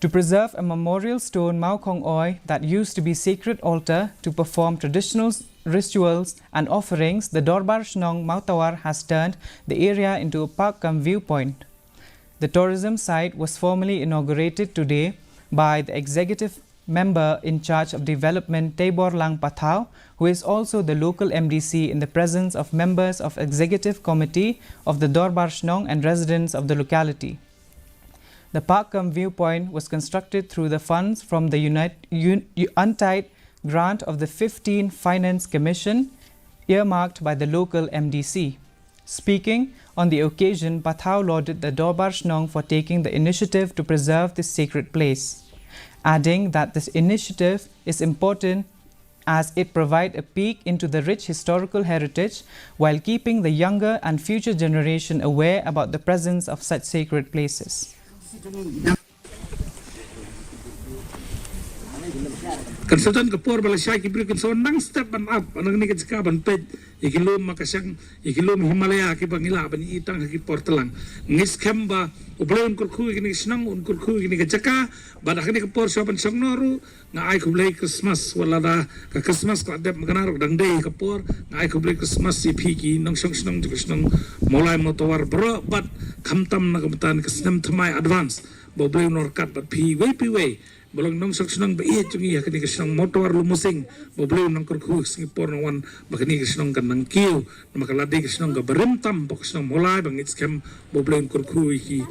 To preserve a memorial stone Mawkhong-Oi that used to be sacred altar to perform traditional rituals and offerings, the Dorbar Shnong Mawtawar has turned the area into a Park-Cum-Viewpoint. The tourism site was formally inaugurated today by the executive member in charge of development Tabor Lang Pathau, who is also the local MDC, in the presence of members of executive committee of the Dorbar Shnong and residents of the locality. The Park-Cum-Viewpoint was constructed through the funds from the untied grant of the 15 Finance Commission, earmarked by the local MDC. Speaking on the occasion, Pathau lauded the Dorbar Shnong for taking the initiative to preserve this sacred place, adding that this initiative is important as it provides a peek into the rich historical heritage while keeping the younger and future generation aware about the presence of such sacred places. Konsultan kapor Malaysia kibri konsul nang step ban up anang ni kecika ban pej ikilum makasang ikilum Himalaya ki bangila ban itang ki portelang ngis kemba ubleun kurku ini senang kurku ini kecika badak ni kapor siapan sang noru ngai kublai Christmas walada ka Christmas ka adep maganar dang day kapor ngai kublai Christmas si piki nang senang mulai Mawtawar bro bat kamtam na kamtan kesnam thamai advance bobleun norkat bat pi way Bolong nong senang be tungi ya kini kesenang Mawtawar lumusing bobleun nang kurku Singapore nawan bakani kesenang kan nang kiu makaladi kesenang ka beremtam pok senang mulai bangit skem bobleun kurku iki